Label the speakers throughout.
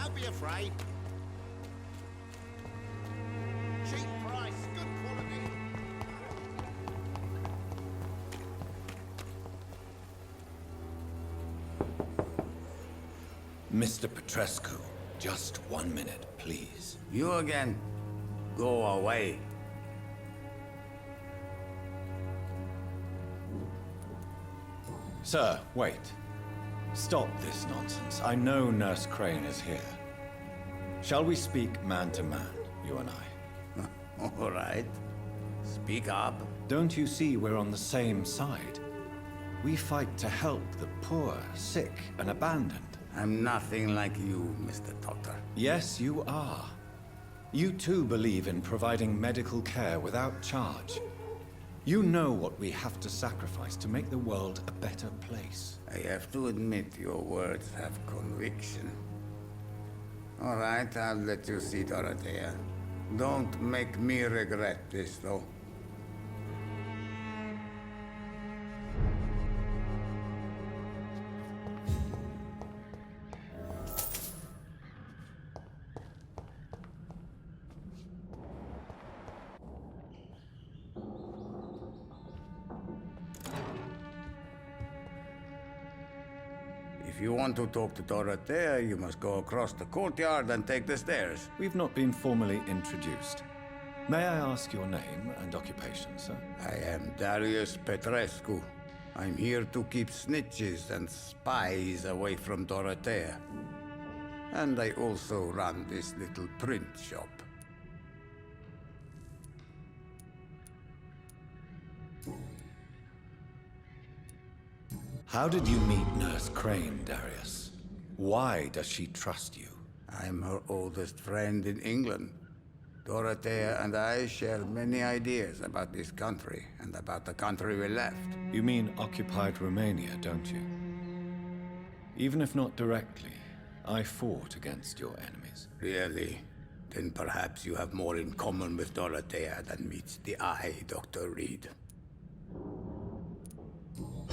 Speaker 1: Don't be afraid. Cheap price, good quality.
Speaker 2: Mr. Petrescu, just 1 minute, please.
Speaker 3: You again? Go away.
Speaker 2: Sir, wait. Stop this nonsense. I know Nurse Crane is here. Shall we speak man to man, you and I?
Speaker 3: All right. Speak up.
Speaker 2: Don't you see we're on the same side? We fight to help the poor, sick, and abandoned.
Speaker 3: I'm nothing like you, Mr. Doctor.
Speaker 2: Yes, you are. You too believe in providing medical care without charge. You know what we have to sacrifice to make the world a better place.
Speaker 3: I have to admit your words have conviction. All right, I'll let you see Dorothea. Don't make me regret this, though. If you want to talk to Dorothea, you must go across the courtyard and take the stairs.
Speaker 2: We've not been formally introduced. May I ask your name and occupation, sir?
Speaker 3: I am Darius Petrescu. I'm here to keep snitches and spies away from Dorothea. And I also run this little print shop.
Speaker 2: How did you meet Nurse Crane, Darius? Why does she trust you?
Speaker 3: I'm her oldest friend in England. Dorothea and I share many ideas about this country and about the country we left.
Speaker 2: You mean occupied Romania, don't you? Even if not directly, I fought against your enemies.
Speaker 3: Really? Then perhaps you have more in common with Dorothea than meets the eye, Dr. Reed.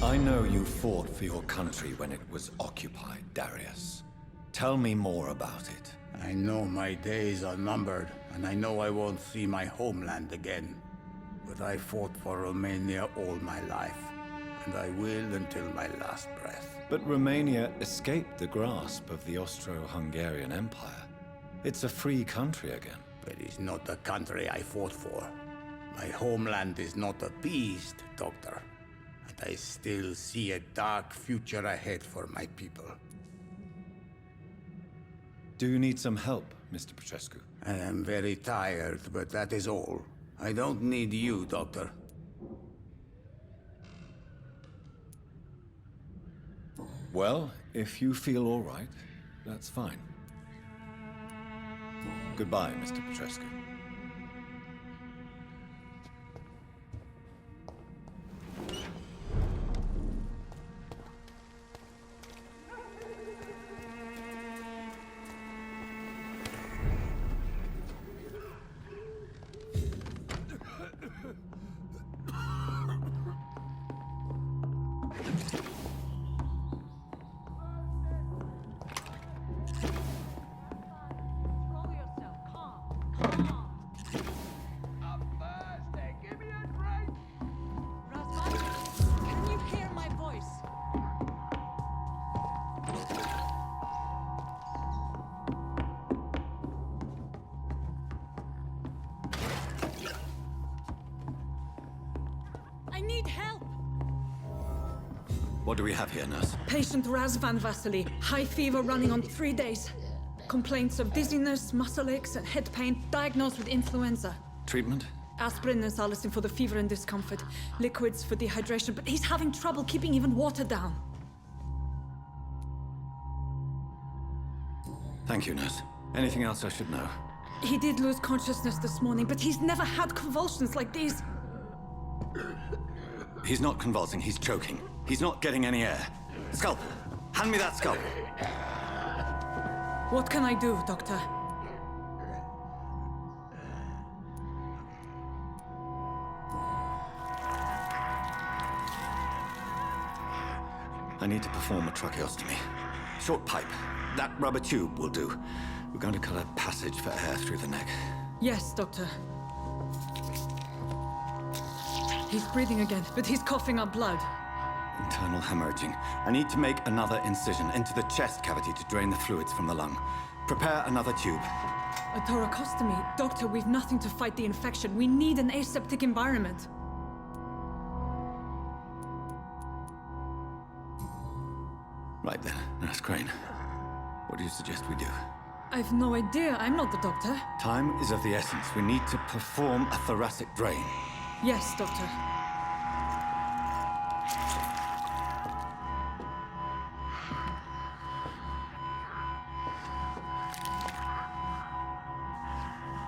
Speaker 2: I know you fought for your country when it was occupied, Darius. Tell me more about it.
Speaker 3: I know my days are numbered, and I know I won't see my homeland again. But I fought for Romania all my life, and I will until my last breath.
Speaker 2: But Romania escaped the grasp of the Austro-Hungarian Empire. It's a free country again.
Speaker 3: But it's not the country I fought for. My homeland is not appeased, Doctor. And I still see a dark future ahead for my people.
Speaker 2: Do you need some help, Mr. Petrescu?
Speaker 3: I am very tired, but that is all. I don't need you, Doctor.
Speaker 2: Well, if you feel all right, that's fine. Goodbye, Mr. Petrescu. What do we have here, nurse?
Speaker 4: Patient Razvan Vasily. High fever running on 3 days. Complaints of dizziness, muscle aches, and head pain. Diagnosed with influenza.
Speaker 2: Treatment?
Speaker 4: Aspirin and salicin for the fever and discomfort. Liquids for dehydration, but he's having trouble keeping even water down.
Speaker 2: Thank you, nurse. Anything else I should know?
Speaker 4: He did lose consciousness this morning, but he's never had convulsions like these.
Speaker 2: He's not convulsing, he's choking. He's not getting any air. Scalpel! Hand me that scalpel!
Speaker 4: What can I do, Doctor?
Speaker 2: I need to perform a tracheostomy. Short pipe. That rubber tube will do. We're going to cut a passage for air through the neck.
Speaker 4: Yes, Doctor. He's breathing again, but he's coughing up blood.
Speaker 2: Internal hemorrhaging. I need to make another incision into the chest cavity to drain the fluids from the lung. Prepare another tube.
Speaker 4: A thoracostomy? Doctor, we've nothing to fight the infection. We need an aseptic environment.
Speaker 2: Right then, Nurse Crane. What do you suggest we do?
Speaker 4: I've no idea. I'm not the doctor.
Speaker 2: Time is of the essence. We need to perform a thoracic drain.
Speaker 4: Yes, Doctor.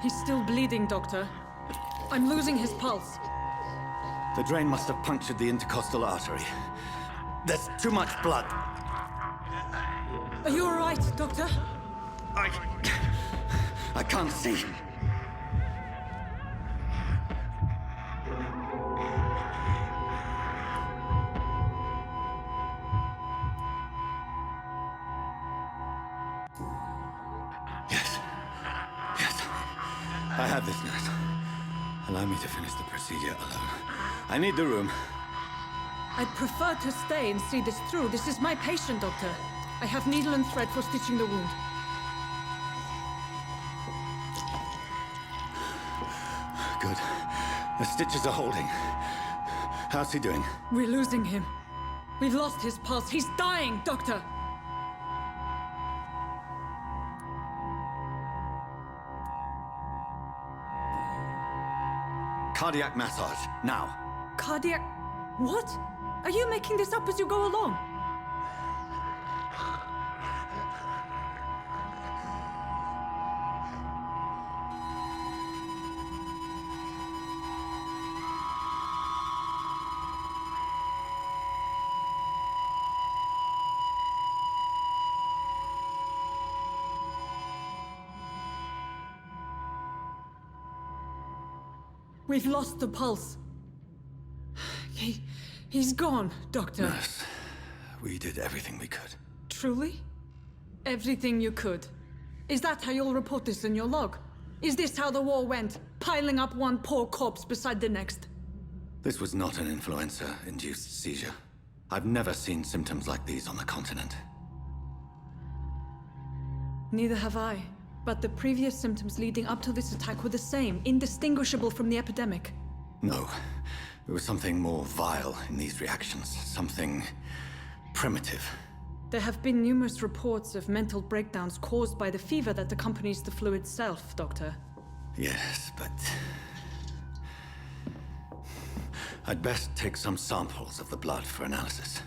Speaker 4: He's still bleeding, Doctor. I'm losing his pulse.
Speaker 2: The drain must have punctured the intercostal artery. There's too much blood.
Speaker 4: Are you all right, Doctor?
Speaker 2: I can't see. Yes. Yes. I have this, nurse. Allow me to finish the procedure alone. I need the room.
Speaker 4: I'd prefer to stay and see this through. This is my patient, Doctor. I have needle and thread for stitching the wound.
Speaker 2: Good. The stitches are holding. How's he doing?
Speaker 4: We're losing him. We've lost his pulse. He's dying, Doctor!
Speaker 2: Cardiac massage, now.
Speaker 4: Cardiac... What? Are you making this up as you go along? We've lost the pulse. He's gone, Doctor.
Speaker 2: Nurse, we did everything we could.
Speaker 4: Truly? Everything you could. Is that how you'll report this in your log? Is this how the war went? Piling up one poor corpse beside the next?
Speaker 2: This was not an influenza-induced seizure. I've never seen symptoms like these on the continent.
Speaker 4: Neither have I. But the previous symptoms leading up to this attack were the same, indistinguishable from the epidemic.
Speaker 2: No. There was something more vile in these reactions. Something primitive.
Speaker 4: There have been numerous reports of mental breakdowns caused by the fever that accompanies the flu itself, Doctor.
Speaker 2: Yes, but... I'd best take some samples of the blood for analysis.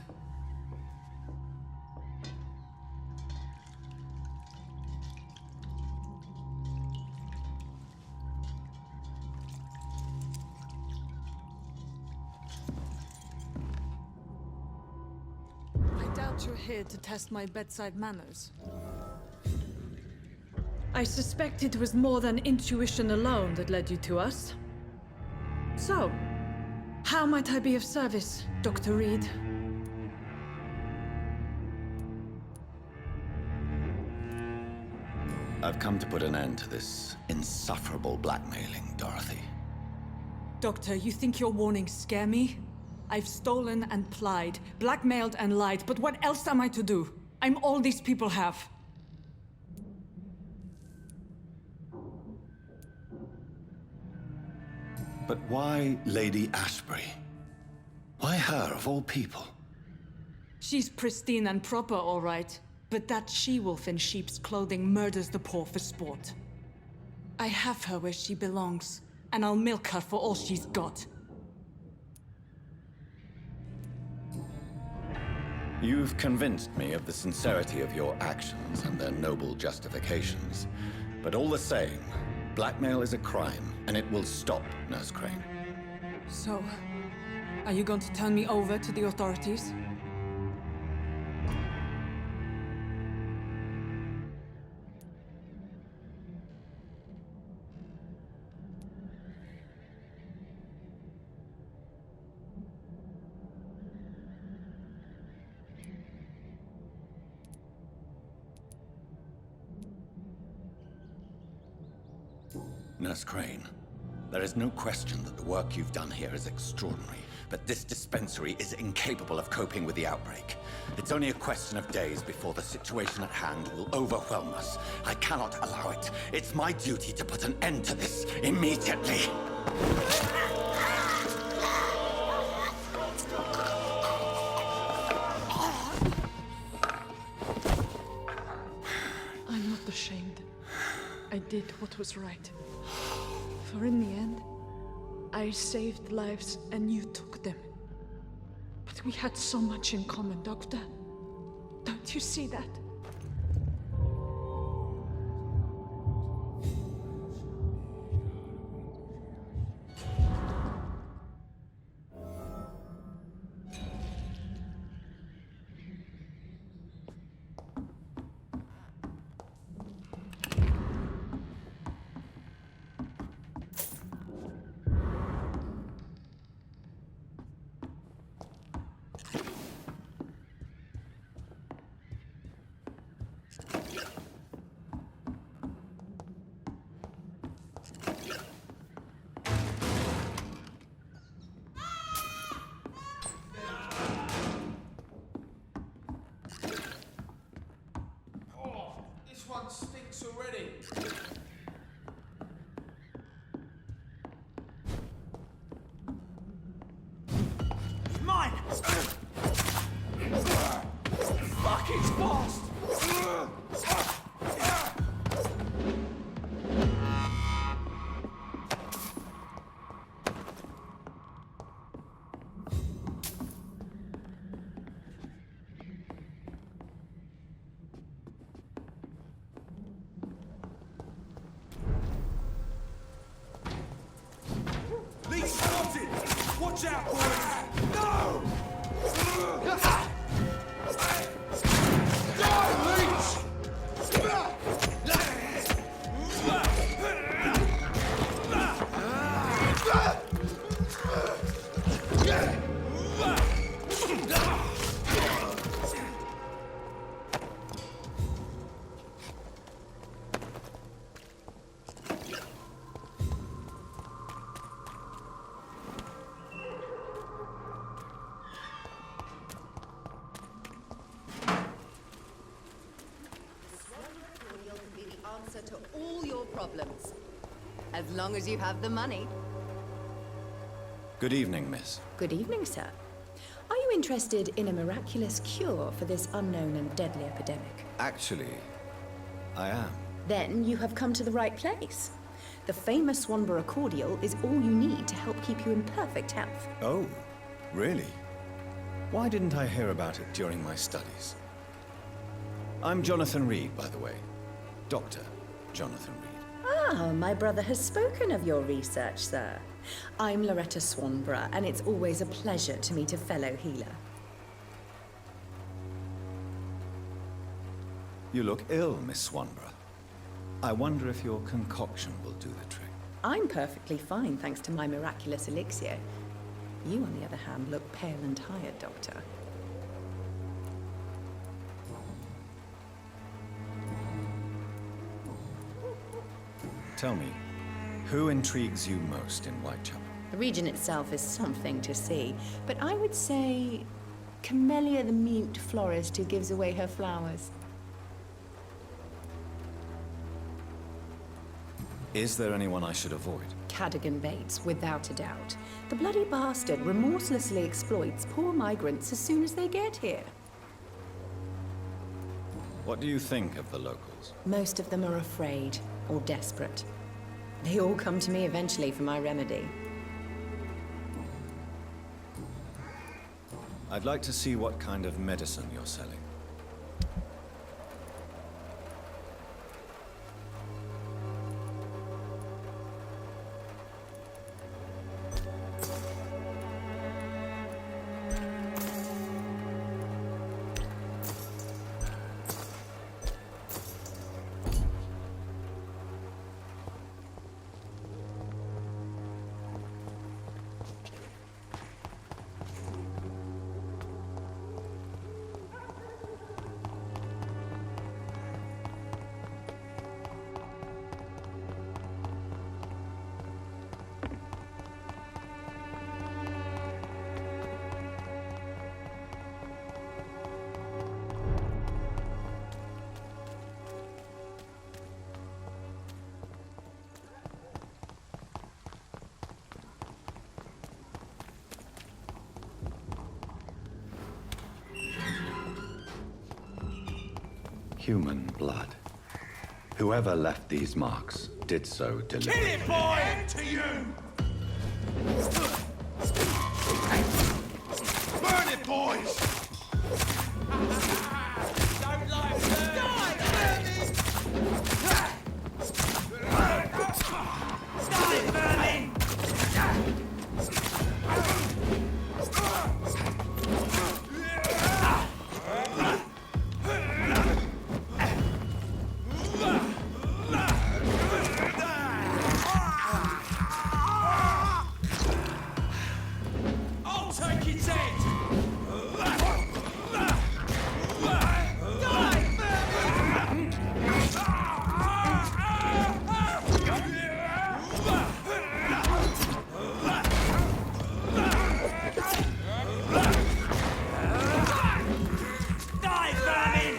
Speaker 4: I doubt you're here to test my bedside manners. I suspect it was more than intuition alone that led you to us. So, how might I be of service, Dr. Reed?
Speaker 2: I've come to put an end to this insufferable blackmailing, Dorothy.
Speaker 4: Doctor, you think your warnings scare me? I've stolen and plied, blackmailed and lied, but what else am I to do? I'm all these people have.
Speaker 2: But why Lady Ashbury? Why her, of all people?
Speaker 4: She's pristine and proper, all right. But that she-wolf in sheep's clothing murders the poor for sport. I have her where she belongs, and I'll milk her for all she's got.
Speaker 2: You've convinced me of the sincerity of your actions and their noble justifications. But all the same, blackmail is a crime, and it will stop, Nurse Crane.
Speaker 4: So, are you going to turn me over to the authorities?
Speaker 2: Nurse Crane, there is no question that the work you've done here is extraordinary, but this dispensary is incapable of coping with the outbreak. It's only a question of days before the situation at hand will overwhelm us. I cannot allow it. It's my duty to put an end to this immediately.
Speaker 4: I'm not ashamed. I did what was right. For in the end, I saved lives and you took them. But we had so much in common, Doctor. Don't you see that?
Speaker 1: This one stinks already. Mine! Fuck, it's fast! Lee's spotted! Watch out, boys! No! Go, Leech!
Speaker 5: Cordial can be the answer to all your problems. As long as you have the money.
Speaker 2: Good evening, miss.
Speaker 5: Good evening, sir. Are you interested in a miraculous cure for this unknown and deadly epidemic?
Speaker 2: Actually, I am.
Speaker 5: Then you have come to the right place. The famous Swanborough cordial is all you need to help keep you in perfect health.
Speaker 2: Oh, really? Why didn't I hear about it during my studies? I'm Jonathan Reed, by the way. Dr. Jonathan Reed.
Speaker 5: Ah, my brother has spoken of your research, sir. I'm Loretta Swanborough, and it's always a pleasure to meet a fellow healer.
Speaker 2: You look ill, Miss Swanborough. I wonder if your concoction will do the trick.
Speaker 5: I'm perfectly fine, thanks to my miraculous elixir. You, on the other hand, look pale and tired, Doctor.
Speaker 2: Tell me, who intrigues you most in Whitechapel?
Speaker 5: The region itself is something to see, but I would say Camellia the mute florist who gives away her flowers.
Speaker 2: Is there anyone I should avoid?
Speaker 5: Cadogan Bates, without a doubt. The bloody bastard remorselessly exploits poor migrants as soon as they get here.
Speaker 2: What do you think of the locals?
Speaker 5: Most of them are afraid or desperate. They all come to me eventually for my remedy.
Speaker 2: I'd like to see what kind of medicine you're selling. Human blood. Whoever left these marks did so deliberately.
Speaker 1: Kill it, boy! To you! Burn it, boys! Don't like that! Die, Bernie! Die, Bernie! I'll take his head! Die, Bernie!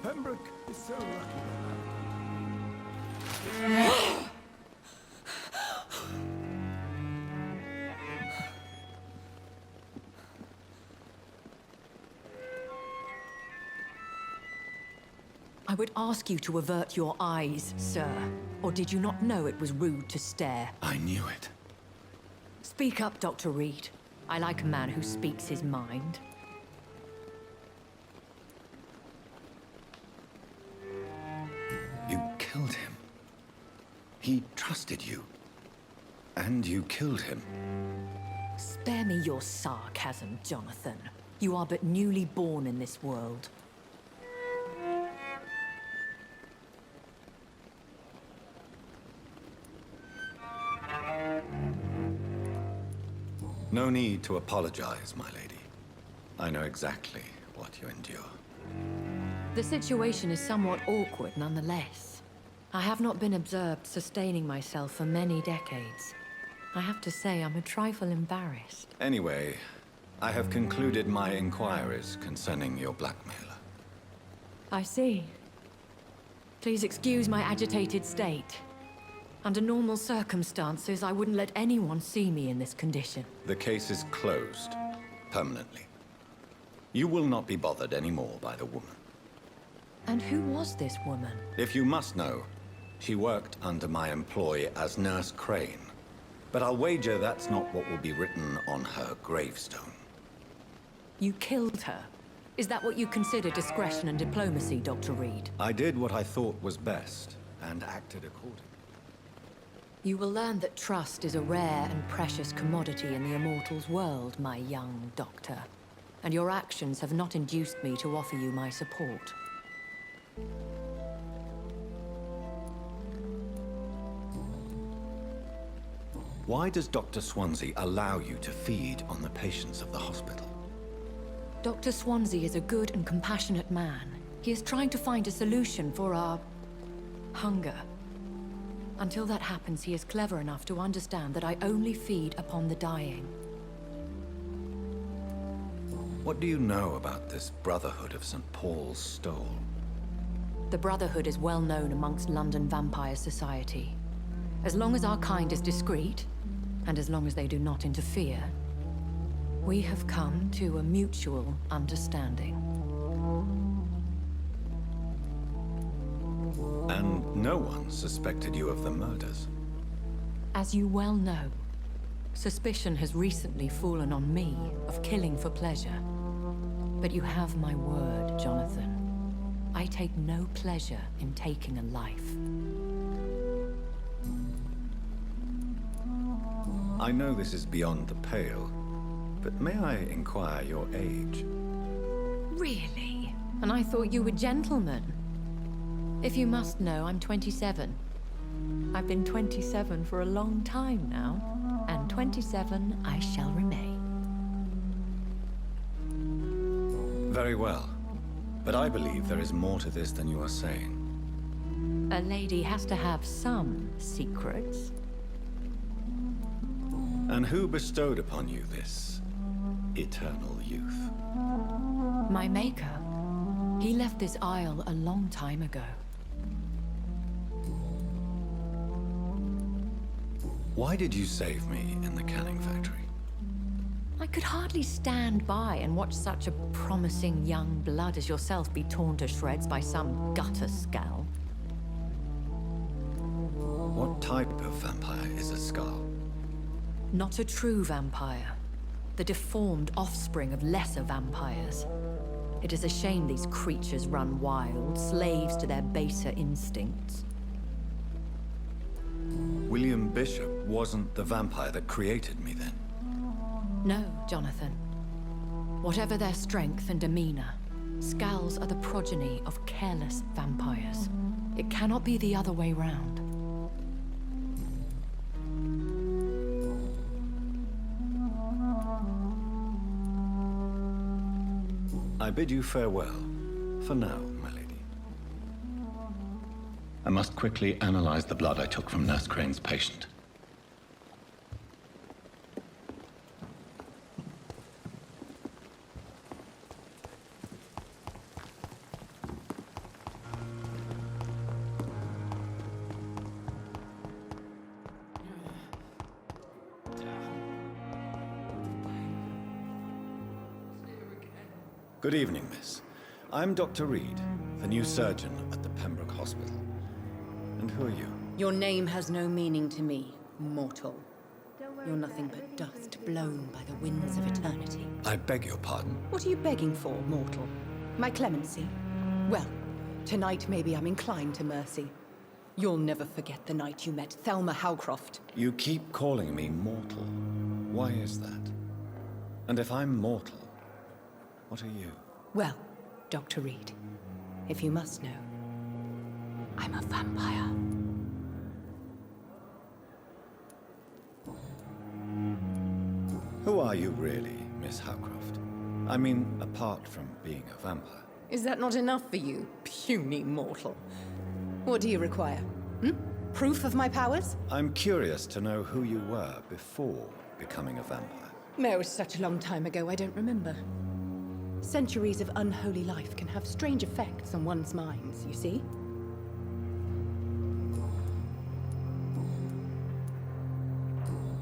Speaker 6: Pembroke is so lucky.
Speaker 7: I would ask you to avert your eyes, sir. Or did you not know it was rude to stare?
Speaker 2: I knew it.
Speaker 7: Speak up, Dr. Reed. I like a man who speaks his mind.
Speaker 2: You killed him. He trusted you. And you killed him.
Speaker 7: Spare me your sarcasm, Jonathan. You are but newly born in this world.
Speaker 2: No need to apologize, my lady. I know exactly what you endure.
Speaker 7: The situation is somewhat awkward nonetheless. I have not been observed sustaining myself for many decades. I have to say I'm a trifle embarrassed.
Speaker 2: Anyway, I have concluded my inquiries concerning your blackmailer.
Speaker 7: I see. Please excuse my agitated state. Under normal circumstances, I wouldn't let anyone see me in this condition.
Speaker 2: The case is closed, permanently. You will not be bothered anymore by the woman.
Speaker 7: And who was this woman?
Speaker 2: If you must know, she worked under my employ as Nurse Crane. But I'll wager that's not what will be written on her gravestone.
Speaker 7: You killed her. Is that what you consider discretion and diplomacy, Dr. Reed?
Speaker 2: I did what I thought was best, and acted accordingly.
Speaker 7: You will learn that trust is a rare and precious commodity in the Immortals world, my young doctor. And your actions have not induced me to offer you my support.
Speaker 2: Why does Dr. Swansea allow you to feed on the patients of the hospital?
Speaker 7: Dr. Swansea is a good and compassionate man. He is trying to find a solution for our hunger. Until that happens, he is clever enough to understand that I only feed upon the dying.
Speaker 2: What do you know about this Brotherhood of St. Paul's Stole?
Speaker 7: The Brotherhood is well known amongst London vampire society. As long as our kind is discreet, and as long as they do not interfere, we have come to a mutual understanding.
Speaker 2: And no one suspected you of the murders.
Speaker 7: As you well know, suspicion has recently fallen on me of killing for pleasure. But you have my word, Jonathan. I take no pleasure in taking a life.
Speaker 2: I know this is beyond the pale, but may I inquire your age?
Speaker 7: Really? And I thought you were gentlemen. If you must know, I'm 27. I've been 27 for a long time now, and 27 I shall remain.
Speaker 2: Very well. But I believe there is more to this than you are saying.
Speaker 7: A lady has to have some secrets.
Speaker 2: And who bestowed upon you this eternal youth?
Speaker 7: My maker. He left this isle a long time ago.
Speaker 2: Why did you save me in the canning factory?
Speaker 7: I could hardly stand by and watch such a promising young blood as yourself be torn to shreds by some gutter scowl.
Speaker 2: What type of vampire is a skull?
Speaker 7: Not a true vampire. The deformed offspring of lesser vampires. It is a shame these creatures run wild, slaves to their baser instincts.
Speaker 2: William Bishop wasn't the vampire that created me then.
Speaker 7: No, Jonathan. Whatever their strength and demeanor, Scowls are the progeny of careless vampires. It cannot be the other way round.
Speaker 2: I bid you farewell, for now, my lady. I must quickly analyze the blood I took from Nurse Crane's patient. Good evening, miss. I'm Dr. Reed, the new surgeon at the Pembroke Hospital. And who are you?
Speaker 5: Your name has no meaning to me, mortal. You're nothing but dust blown by the winds of eternity.
Speaker 2: I beg your pardon.
Speaker 5: What are you begging for, mortal? My clemency? Well, tonight maybe I'm inclined to mercy. You'll never forget the night you met Thelma Howcroft.
Speaker 2: You keep calling me mortal. Why is that? And if I'm mortal, what are you?
Speaker 5: Well, Dr. Reed, if you must know, I'm a vampire.
Speaker 2: Who are you really, Miss Howcroft? I mean, apart from being a vampire.
Speaker 5: Is that not enough for you, puny mortal? What do you require? Proof of my powers?
Speaker 2: I'm curious to know who you were before becoming a vampire.
Speaker 5: It was such a long time ago, I don't remember. Centuries of unholy life can have strange effects on one's minds, you see?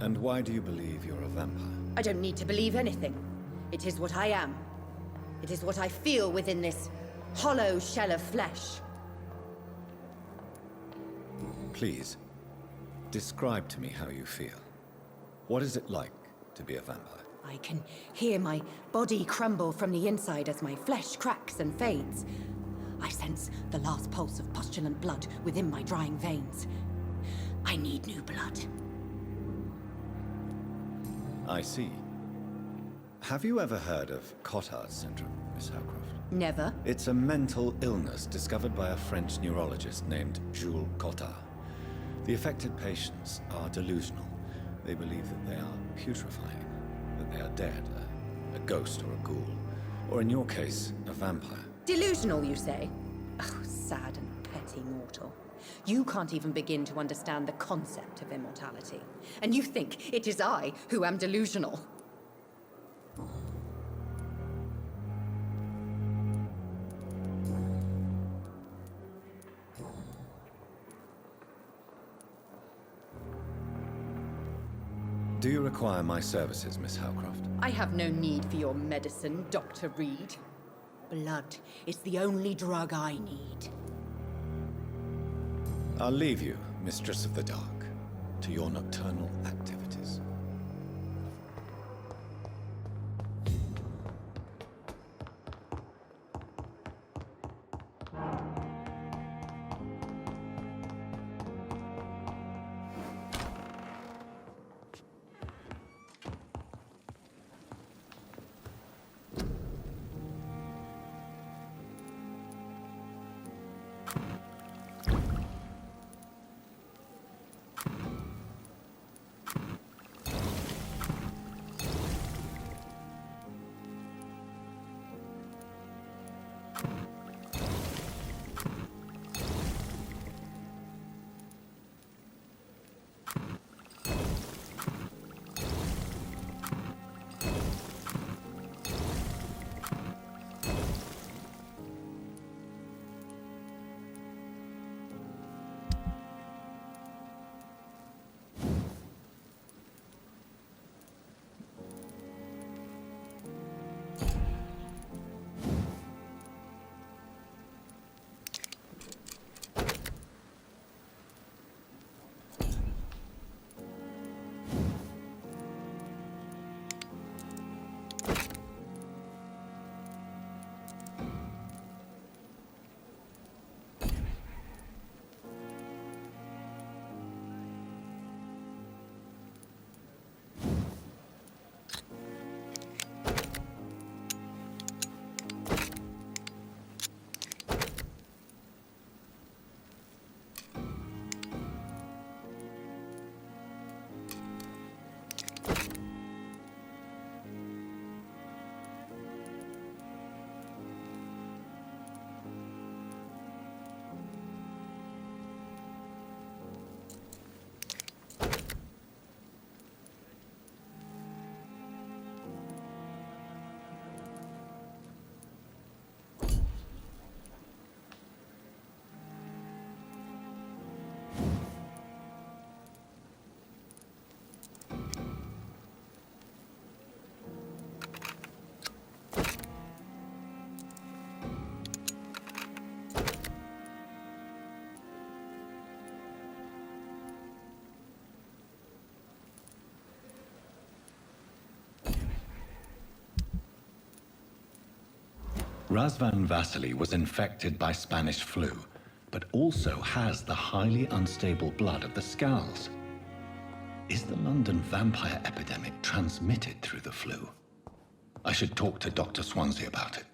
Speaker 2: And why do you believe you're a vampire?
Speaker 5: I don't need to believe anything. It is what I am. It is what I feel within this hollow shell of flesh.
Speaker 2: Please, describe to me how you feel. What is it like to be a vampire?
Speaker 5: I can hear my body crumble from the inside as my flesh cracks and fades. I sense the last pulse of postulant blood within my drying veins. I need new blood.
Speaker 2: I see. Have you ever heard of Cotard's syndrome, Miss Howcroft?
Speaker 5: Never.
Speaker 2: It's a mental illness discovered by a French neurologist named Jules Cotard. The affected patients are delusional. They believe that they are putrefying, that they are dead, a ghost or a ghoul, or in your case, a vampire.
Speaker 5: Delusional, you say? Oh, sad and petty mortal. You can't even begin to understand the concept of immortality. And you think it is I who am delusional.
Speaker 2: Do you require my services, Miss Howcroft?
Speaker 5: I have no need for your medicine, Dr. Reed. Blood is the only drug I need.
Speaker 2: I'll leave you, Mistress of the Dark, to your nocturnal activities.
Speaker 8: Razvan Vasily was infected by Spanish flu, but also has the highly unstable blood of the Skulls. Is the London vampire epidemic transmitted through the flu? I should talk to Dr. Swansea about it.